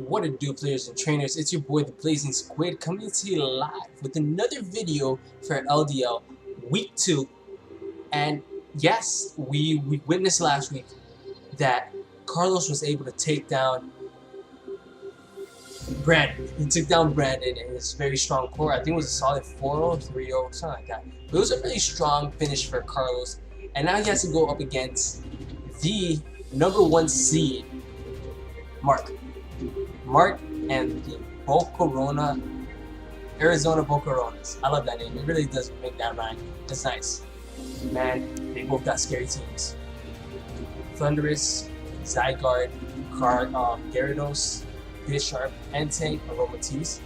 What it do, players and trainers? It's your boy, the Blazin Squid, coming to you live with another video for LDL Week 2. And yes, we witnessed last week that Carlos was able to take down Brandon. He took down Brandon in his very strong core. I think it was a solid 4-0, 3-0, something like that. But it was a really strong finish for Carlos. And now he has to go up against the #1 seed, Mark and the Bocorona, Arizona Bocoronas. I love that name. It really does make that rhyme. That's nice. Man, they both got scary teams. Thunderous, Zygarde, Gyarados, Bisharp, Entei, Aromatisse,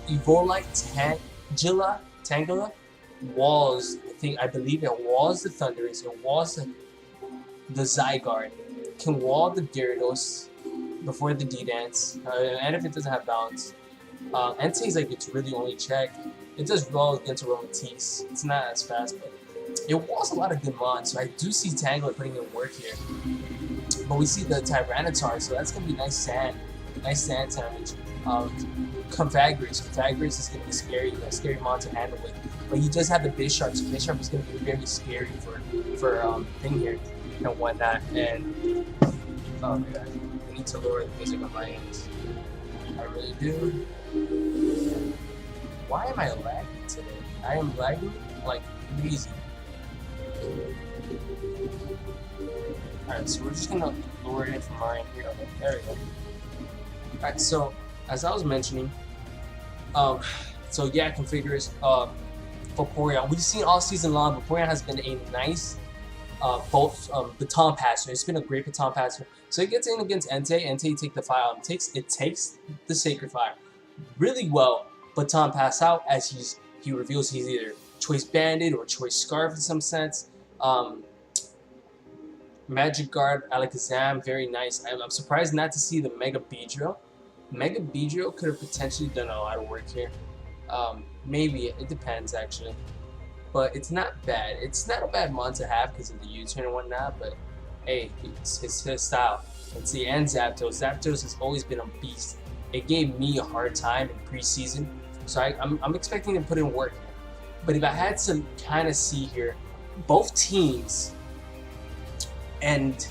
Evolite, Tangela, Walls. I believe it was the Thunderous. It was the Zygarde. Can wall the Gyarados before the D-Dance, and if it doesn't have balance. Entei is like its really only check. It does well against Aromatisse. It's not as fast, but it was a lot of good mons, so I do see Tangela putting in work here. But we see the Tyranitar, so that's going to be nice sand damage. Confagris is going to be scary, a scary mon to handle with. But he does have the Bisharp, so Bisharp is going to be very scary for thing here and whatnot. And oh my god, I need to lower the music on my end. I really do. Why am I lagging today? I am lagging like crazy. Alright, so we're just gonna lower it from our end here. Okay, there we go. Alright, so as I was mentioning, so yeah, configures Vaporeon. We've seen all season long, Vaporeon has been a nice baton passer. It's been a great baton passer. So he gets in against Entei. Entei take the fire. It takes the Sacred Fire really well. Baton pass out as he reveals he's either Choice Banded or Choice Scarf in some sense. Magic Guard, Alakazam, very nice. I'm surprised not to see the Mega Beedrill. Mega Beedrill could have potentially done a lot of work here. Maybe, it depends actually. But it's not bad. It's not a bad mon to have because of the U-turn and whatnot, but hey, it's his style. Let's see, and Zapdos. Zapdos has always been a beast. It gave me a hard time in preseason, so I'm expecting to put in work. But if I had to kind of see here, both teams, and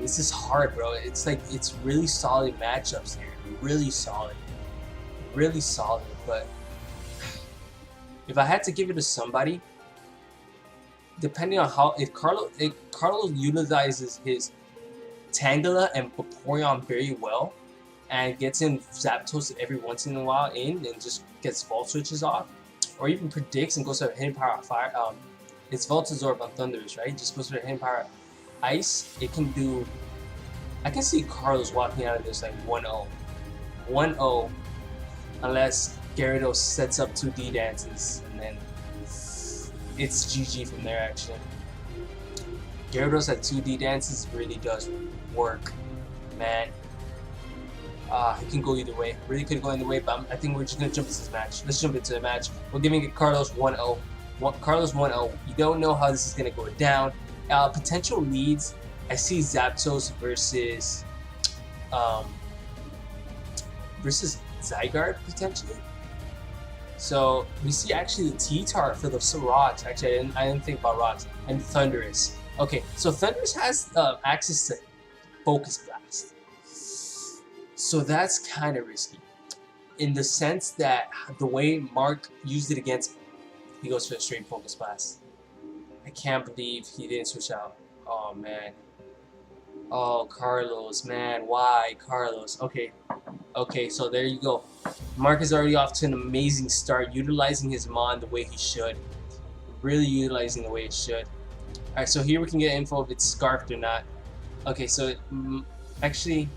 this is hard, bro. It's like, it's really solid matchups here. Really solid. But if I had to give it to somebody, depending on how, if Carlos utilizes his Tangela and Vaporeon very well, and gets in Zapdos every once in a while and just gets Volt Switches off, or even predicts and goes to a Hidden Power Fire, it's Voltazorb on Thunderous, right? Just goes to a Hidden Power Ice, it can do, I can see Carlos walking out of this like 1-0. 1-0, unless Gyarados sets up 2 D-Dances, and then it's GG from there actually. Gyarados at 2 D-Dances really does work, man. It can go either way. Really could go either way, but I think we're just going to jump into this match. Let's jump into the match. We're giving it Carlos 1-0. Carlos 1-0. You don't know how this is going to go down. Potential leads, I see Zapdos versus Zygarde potentially. So we see actually the T-Tar for the rocks. Actually, I didn't think about rocks. And Thunderous. Okay, so Thunderous has access to Focus Blast. So that's kind of risky, in the sense that the way Mark used it against, he goes for a straight Focus Blast. I can't believe he didn't switch out. Oh man. Oh, Carlos, man, why Carlos? Okay, so there you go. Mark is already off to an amazing start, utilizing his mon the way he should. Really utilizing the way it should. Alright, so here we can get info if it's scarfed or not. Okay, so actually,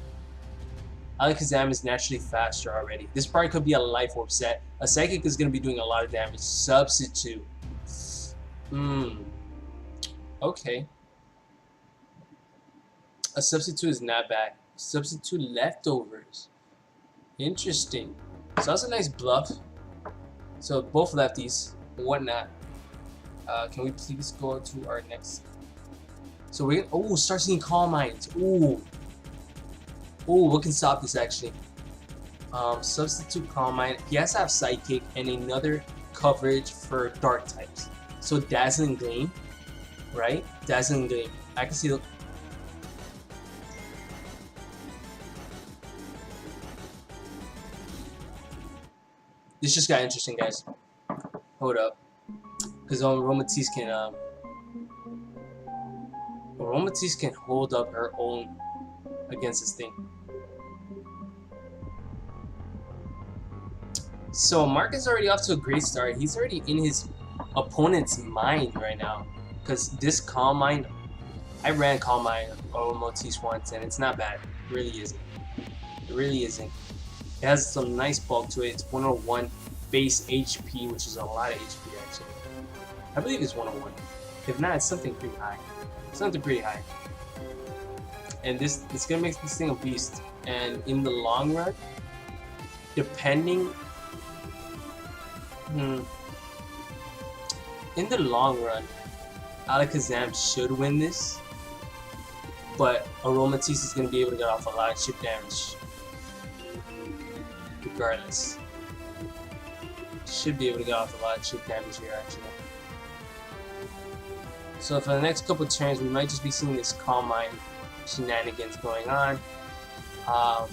Alakazam is naturally faster already. This probably could be a Life Orb set. A Psychic is going to be doing a lot of damage. Substitute. Okay. A Substitute is not bad. Substitute Leftovers. Interesting. So that's a nice bluff. So both lefties, whatnot. Can we please go to our next? So we start seeing Calm Minds. Oh, what can stop this actually? Substitute Calm Mind. He has to have Psychic and another coverage for Dark types. So Dazzling Gleam, right? Dazzling Gleam. I can see the... This just got interesting, guys. Hold up. Because Aromatisse can hold up her own against this thing. So Mark is already off to a great start. He's already in his opponent's mind right now. Because this Calm Mind, I ran Calm Mind Aromatisse once and it's not bad. It really isn't. It really isn't. It has some nice bulk to it. It's 101 base HP, which is a lot of HP actually. I believe it's 101. If not, it's something pretty high. Something pretty high. And it's gonna make this thing a beast. And in the long run, depending, in the long run, Alakazam should win this, but Aromatisse is gonna be able to get off a lot of chip damage. Regardless, should be able to get off a lot of chip damage here actually. So for the next couple turns, we might just be seeing this Calm Mind shenanigans going on. I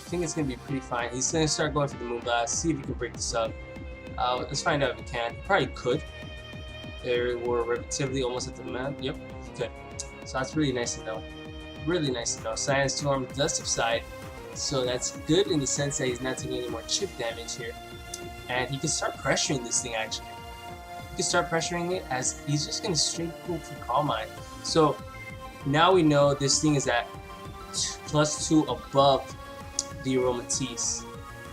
think it's gonna be pretty fine. He's gonna start going for the Moonblast, see if he can break this up. Let's find out if he can. He probably could. We're relatively almost at the map. Yep, he could. So that's really nice to know. Really nice to know. Science Storm does subside. So that's good in the sense that he's not taking any more chip damage here. And he can start pressuring this thing actually. He can start pressuring it as he's just going to straight pull for Calm Mind. So now we know this thing is at +2 above the Aromatisse.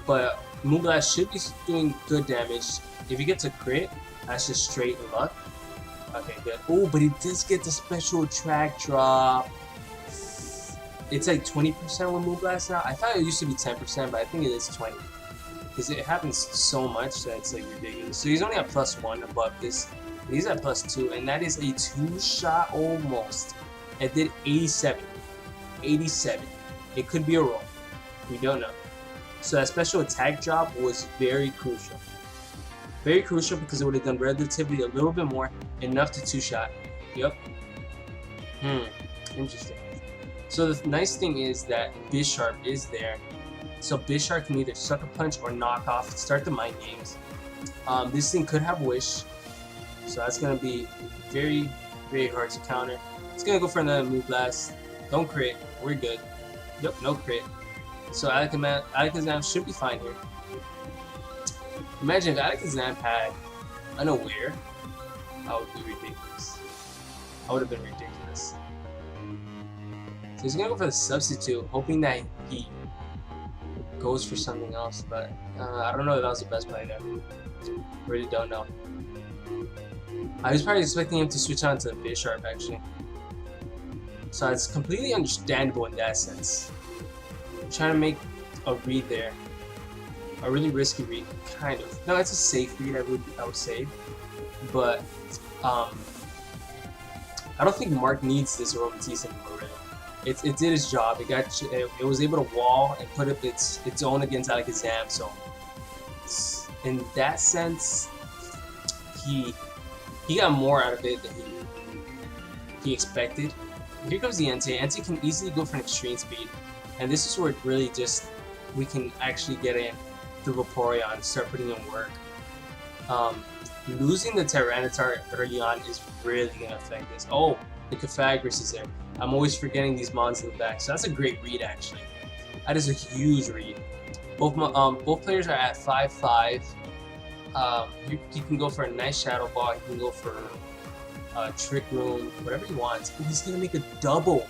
But Moonblast should be doing good damage. If he gets a crit, that's just straight luck. Okay, good. Oh, but he does get the special attack drop. It's like 20% with Moonblast now. I thought it used to be 10%, but I think it is 20. Because it happens so much that it's like ridiculous. So he's only at +1 above this. He's at +2, and that is a 2-shot almost. It did 87. 87. It could be a roll. We don't know. So that special attack drop was very crucial. Very crucial because it would have done relatively a little bit more, enough to 2-shot. Yep. Interesting. So the nice thing is that Bisharp is there. So Bisharp can either Sucker Punch or knock off, start the mind games. This thing could have Wish. So that's going to be very, very hard to counter. It's going to go for another Moonblast. Don't crit. We're good. Yep, no crit. So Alakazam should be fine here. Imagine if Alakazam had Unaware. That would be ridiculous. That would have been ridiculous. So he's gonna go for the substitute, hoping that he goes for something else, but I don't know if that was the best play there. Really don't know. I was probably expecting him to switch on to Bisharp actually. So it's completely understandable in that sense. I'm trying to make a read there. A really risky read, kind of. No, it's a safe read, I would say. But I don't think Mark needs this Aromatisse anymore, really. It did its job. It was able to wall and put up its own against Alakazam. So in that sense, he got more out of it than he expected. Here comes the Entei. Entei can easily go for an extreme speed, and this is where it really just we can actually get in the Vaporeon and start putting in work. Losing the Tyranitar early on is really gonna affect this. Oh, the Cofagris is there. I'm always forgetting these mons in the back, so that's a great read actually. That is a huge read. Both players are at 5-5. He can go for a nice Shadow Ball. He can go for Trick Room, whatever he wants. But he's gonna make a double.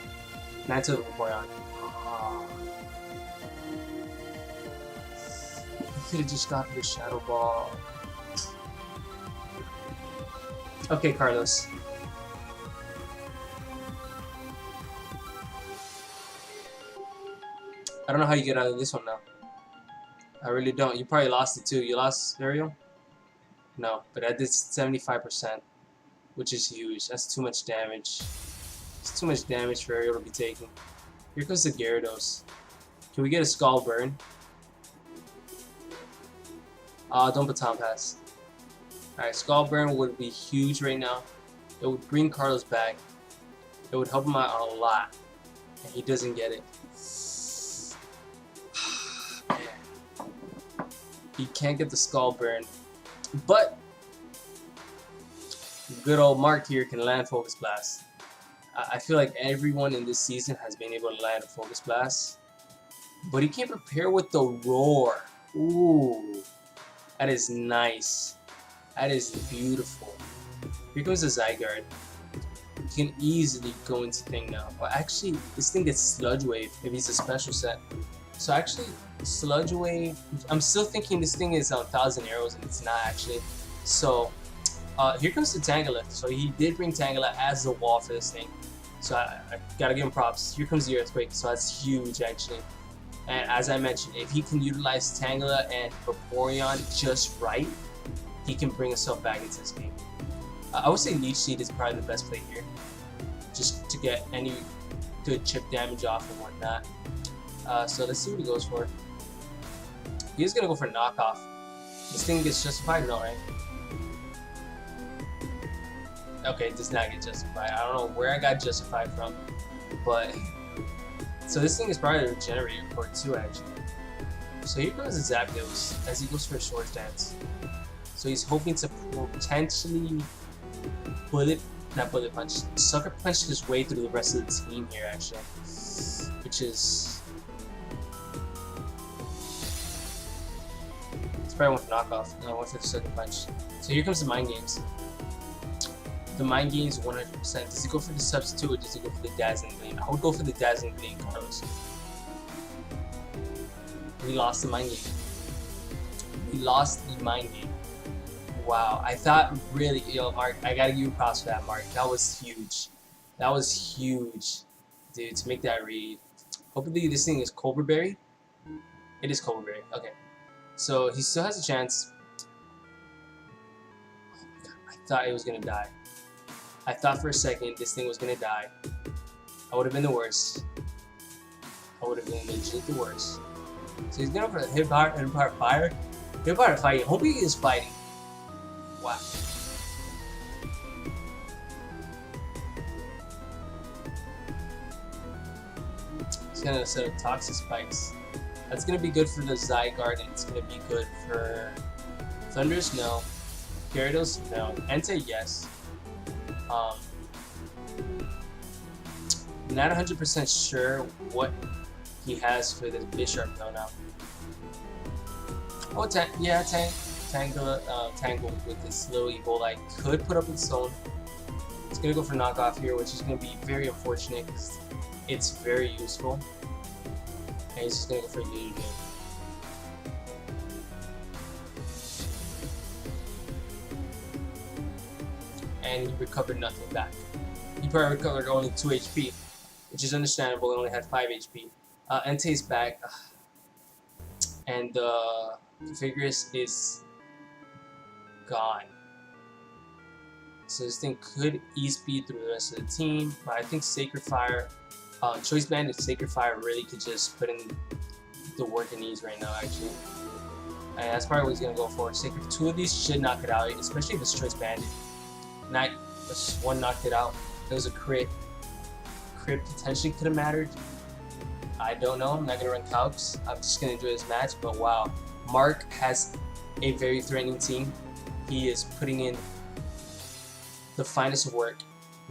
Not to the Vaporeon. He could have just got the Shadow Ball. Okay, Carlos. I don't know how you get out of this one now. I really don't. You probably lost it too. You lost Ariel? No, but I did 75%, which is huge. That's too much damage. It's too much damage for Ariel to be taking. Here comes the Gyarados. Can we get a Skull Burn? Don't baton pass. Alright, Skull Burn would be huge right now. It would bring Carlos back. It would help him out a lot. And he doesn't get it. Man. He can't get the Skull Burn. But good old Mark here can land Focus Blast. I feel like everyone in this season has been able to land a Focus Blast. But he can't prepare with the Roar. Ooh. That is nice. That is beautiful. Here comes the Zygarde. You can easily go into thing now. Well, actually, this thing gets Sludge Wave if he's a special set. So actually, Sludge Wave, I'm still thinking this thing is 1,000 arrows and it's not actually. So, here comes the Tangela. So he did bring Tangela as the wall for this thing. So I gotta give him props. Here comes the Earthquake, so that's huge actually. And as I mentioned, if he can utilize Tangela and Vaporeon just right, he can bring himself back into this game. I would say Leech Seed is probably the best play here, just to get any good chip damage off and whatnot. So let's see what he goes for. He's gonna go for Knockoff. This thing gets justified, no, right? Okay, it does not get justified. I don't know where I got justified from, but so this thing is probably a regenerator core too, actually. So here comes the Zapdos as he goes for a Short Stance. So he's hoping to potentially not bullet punch, sucker punch his way through the rest of the team here, actually, which is it's probably one for Knockoff. No, one for the sucker punch. So here comes the Mind Games. The Mind Games 100%. Does he go for the Substitute or does he go for the Dazzling Gleam? I would go for the Dazzling Gleam, Carlos. We lost the Mind Game. We lost the Mind Game. Wow, I thought really, yo, Mark, I gotta give you props for that, Mark. That was huge. That was huge, dude, to make that read. Hopefully this thing is Cobra Berry. It is Cobra Berry, okay. So he still has a chance. Oh my God, I thought it was gonna die. I thought for a second this thing was gonna die. I would have been the worst. I would have been legit the worst. So he's going for the Hip Fire, Fire. Hip Fire fighting. Hopefully he is fighting. Wow. He's gonna set up Toxic Spikes. That's gonna be good for the Zygarde, and it's gonna be good for Thundurus, no. Gyarados, no. Entei, yes. Not 100% sure what he has for the Bisharp though now. Oh, yeah, Tangle with this little Evolite could put up its own. It's gonna go for Knockoff here, which is gonna be very unfortunate because it's very useful. And he's just gonna go for Lulu. And he recovered nothing back. He probably recovered only 2 HP, which is understandable. He only had 5 HP. Entei's back, and the Vigorous is gone. So this thing could E-speed through the rest of the team, but I think Sacred Fire, Choice Band and Sacred Fire really could just put in the work it needs right now, actually. And that's probably what he's gonna go for. Sacred, 2 of these should knock it out, especially if it's Choice Banded. Not just 1 knocked it out. It was a crit. Crit potentially could have mattered. I don't know. I'm not gonna run calcs. I'm just gonna enjoy this match. But wow, Mark has a very threatening team. He is putting in the finest of work.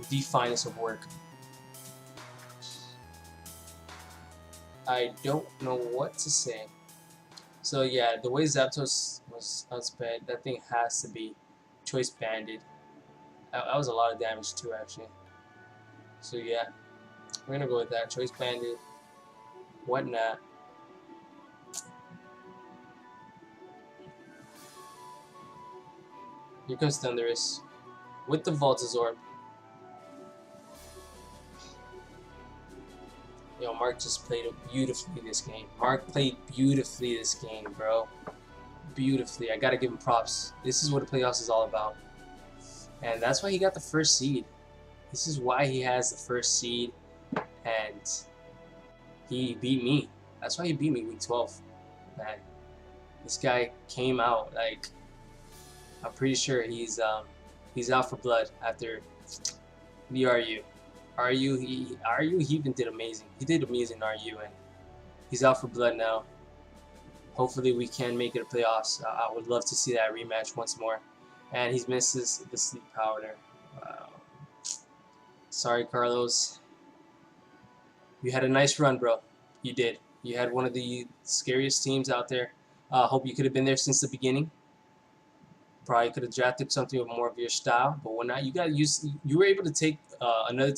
The finest of work. I don't know what to say. So yeah, the way Zapdos was outsped, that thing has to be Choice Banded. That was a lot of damage too, actually. So yeah, we're gonna go with that. Choice Banded, whatnot. Here comes Thundurus with the Voltazorb. Yo, Mark just played beautifully this game. Mark played beautifully this game, bro. Beautifully. I gotta give him props. This is what the playoffs is all about. And that's why he got the first seed. This is why he has the first seed. And he beat me. That's why he beat me week 12. Man, this guy came out like, I'm pretty sure he's out for blood after the RU. He even did amazing. He did amazing in RU, and he's out for blood now. Hopefully we can make it a playoffs. I would love to see that rematch once more. And he's missed the sleep powder. Wow. Sorry, Carlos. You had a nice run, bro. You did. You had one of the scariest teams out there. Hope you could have been there since the beginning. Probably could have drafted something with more of your style, but when not, you got used. You were able to take another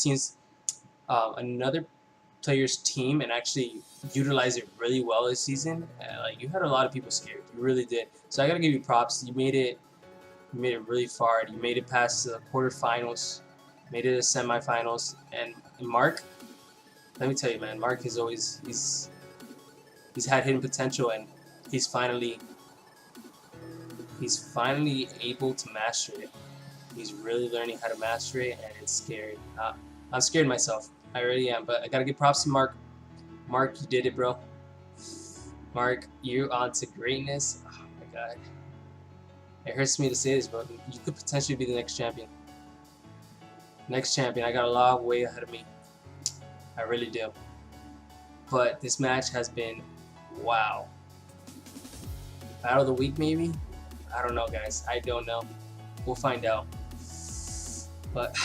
player's team and actually utilize it really well this season. Like, you had a lot of people scared. You really did. So I gotta give you props. You made it really far. You made it past the quarterfinals, made it to semifinals, and Mark. Let me tell you, man, Mark is always he's had hidden potential, and he's finally able to master it. He's really learning how to master it, and it's scary. I'm scared myself. I really am, but I gotta give props to Mark. Mark, you did it, bro. Mark, you're on to greatness. Oh my god. It hurts me to say this, but you could potentially be the next champion. Next champion. I got a long way ahead of me. I really do. But this match has been wow. Battle of the week, maybe? I don't know, guys. I don't know. We'll find out. But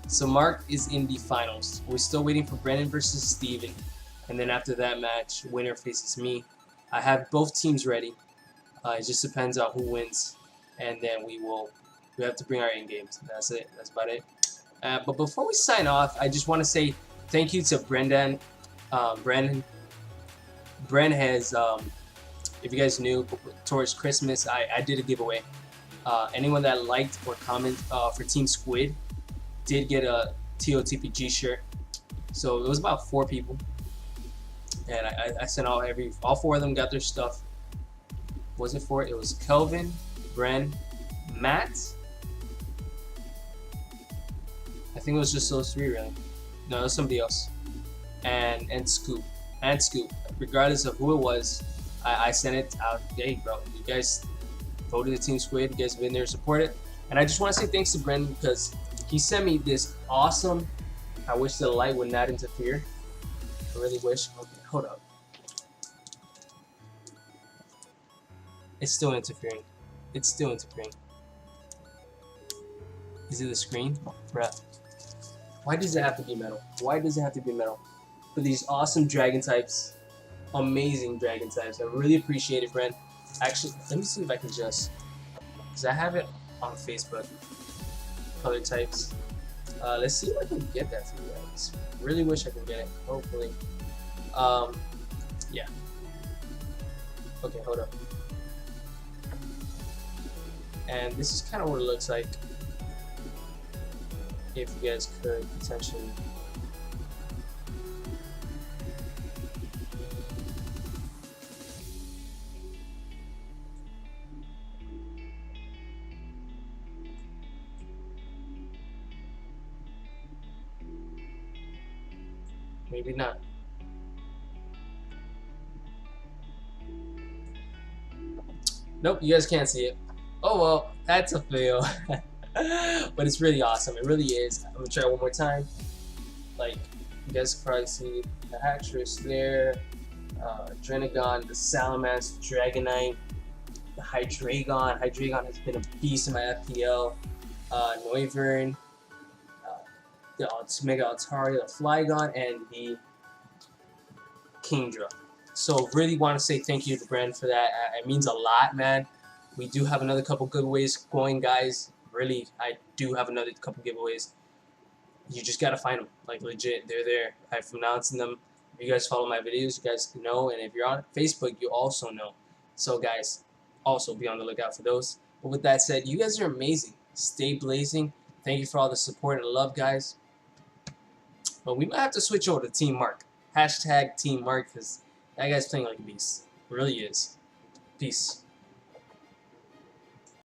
so Mark is in the finals. We're still waiting for Brennan versus Steven. And then after that match, winner faces me. I have both teams ready. It just depends on who wins. And then we have to bring our in games. That's it. That's about it. But before we sign off, I just want to say thank you to Brendan. Bren has, if you guys knew, towards Christmas, I did a giveaway. Anyone that liked or commented for Team Squid did get a TLTPG shirt. So it was about 4 people. And I sent out all 4 of them got their stuff. Was it 4? It was Kelvin, Bren, Matt. I think it was just those 3 really. No, it was somebody else. And Scoop. And Scoop. Regardless of who it was, I sent it out. Hey bro, you guys voted the Team Squid, you guys have been there to support it. And I just want to say thanks to Brendan because he sent me this awesome, I wish the light would not interfere. I really wish. Okay, hold up. It's still interfering. It's still interfering. Is it the screen? Bruh. Why does it have to be metal? Why does it have to be metal? For these awesome dragon types. Amazing dragon types. I really appreciate it, Brent. Actually, let me see if I can just... Because I have it on Facebook. Color types. Let's see if I can get that for you guys. Really wish I could get it. Hopefully. Yeah. Okay, hold up. And this is kind of what it looks like. If you guys could potentially... Maybe not. Nope, you guys can't see it. Oh well, that's a fail. But it's really awesome. It really is. I'm gonna try it one more time. Like, you guys can probably see the Hattress there, Drenagon, the Salamence, Dragonite, the Hydreigon. Hydreigon has been a beast in my FPL. Noivern, the Mega Altari, the Flygon, and the Kingdra. So really want to say thank you to Brand for that. It means a lot, man. We do have another couple giveaways going, guys. Really, I do have another couple giveaways. You just gotta find them, like legit. They're there. I've announced them. If you guys follow my videos, you guys know. And if you're on Facebook, you also know. So guys, also be on the lookout for those. But with that said, you guys are amazing. Stay blazing. Thank you for all the support and love, guys. But we might have to switch over to Team Mark. Hashtag Team Mark, because that guy's playing like a beast. Really is. Peace.